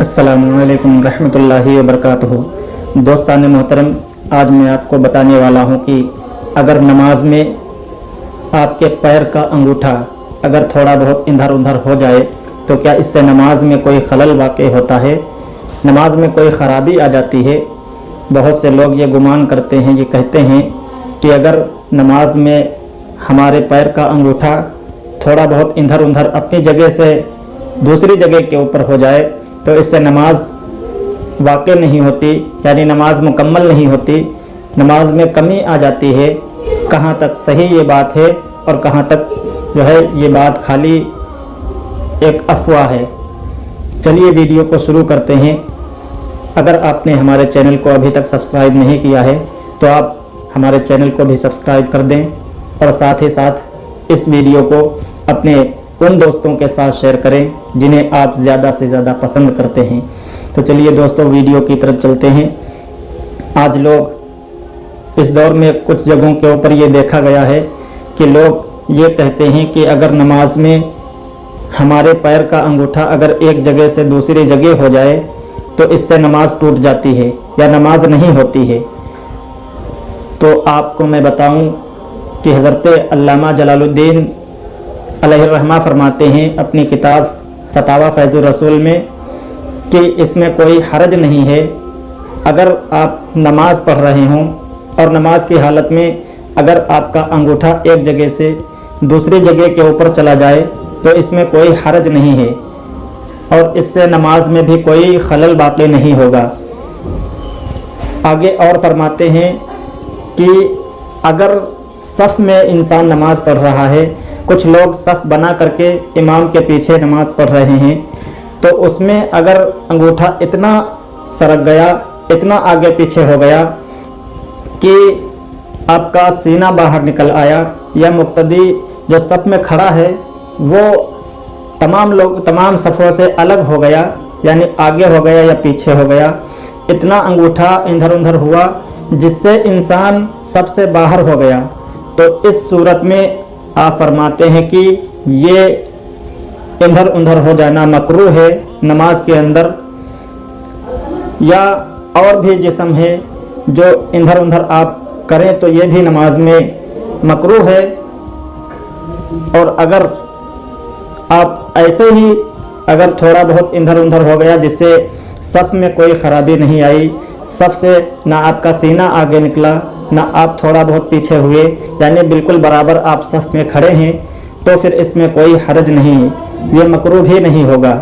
अस्सलामुअलैकुम रहमतुल्लाहि वबरकातुहू। दोस्तान मोहतरम, आज मैं आपको बताने वाला हूँ कि अगर नमाज में आपके पैर का अंगूठा अगर थोड़ा बहुत इधर उधर हो जाए तो क्या इससे नमाज में कोई खलल वाक़ई होता है, नमाज में कोई ख़राबी आ जाती है। बहुत से लोग ये गुमान करते हैं, ये कहते हैं कि अगर नमाज में हमारे पैर का अंगूठा थोड़ा बहुत इधर उधर अपनी जगह से दूसरी जगह के ऊपर हो जाए तो इससे नमाज वाक़ई नहीं होती, यानी नमाज मुकम्मल नहीं होती, नमाज में कमी आ जाती है। कहाँ तक सही ये बात है और कहाँ तक जो है ये बात खाली एक अफवाह है। चलिए वीडियो को शुरू करते हैं। अगर आपने हमारे चैनल को अभी तक सब्सक्राइब नहीं किया है तो आप हमारे चैनल को भी सब्सक्राइब कर दें और साथ ही साथ इस वीडियो को अपने उन दोस्तों के साथ शेयर करें जिन्हें आप ज़्यादा से ज़्यादा पसंद करते हैं। तो चलिए दोस्तों, वीडियो की तरफ चलते हैं। आज लोग इस दौर में कुछ जगहों के ऊपर ये देखा गया है कि लोग ये कहते हैं कि अगर नमाज में हमारे पैर का अंगूठा अगर एक जगह से दूसरी जगह हो जाए तो इससे नमाज टूट जाती है या नमाज नहीं होती है। तो आपको मैं बताऊं कि हज़रत अल्लामा जलालुद्दीन अलैहिर्रहमा फरमाते हैं अपनी किताब फतावा फैज़ुर रसूल में कि इसमें कोई हरज नहीं है। अगर आप नमाज पढ़ रहे हों और नमाज की हालत में अगर आपका अंगूठा एक जगह से दूसरी जगह के ऊपर चला जाए तो इसमें कोई हरज नहीं है और इससे नमाज में भी कोई खलल वाक़ई नहीं होगा। आगे और फरमाते हैं कि अगर सफ़ में इंसान नमाज पढ़ रहा है, कुछ लोग सफ़ बना करके इमाम के पीछे नमाज पढ़ रहे हैं, तो उसमें अगर अंगूठा इतना सरक गया, इतना आगे पीछे हो गया कि आपका सीना बाहर निकल आया या मुक्तदी जो सफ़ में खड़ा है वो तमाम सफ़ों से अलग हो गया, यानी आगे हो गया या पीछे हो गया, इतना अंगूठा इधर उधर हुआ जिससे इंसान सबसे बाहर हो गया, तो इस सूरत में आप फरमाते हैं कि ये इधर उधर हो जाना मकरूह है नमाज के अंदर। या और भी जिस्म है जो इधर उधर आप करें तो ये भी नमाज में मकरूह है। और अगर आप ऐसे ही अगर थोड़ा बहुत इधर उधर हो गया जिससे सफ़ में कोई ख़राबी नहीं आई, सफ़ से ना आपका सीना आगे निकला ना आप थोड़ा बहुत पीछे हुए, यानी बिल्कुल बराबर आप सफ़ में खड़े हैं, तो फिर इसमें कोई हरज नहीं है, ये मकरूह भी नहीं होगा।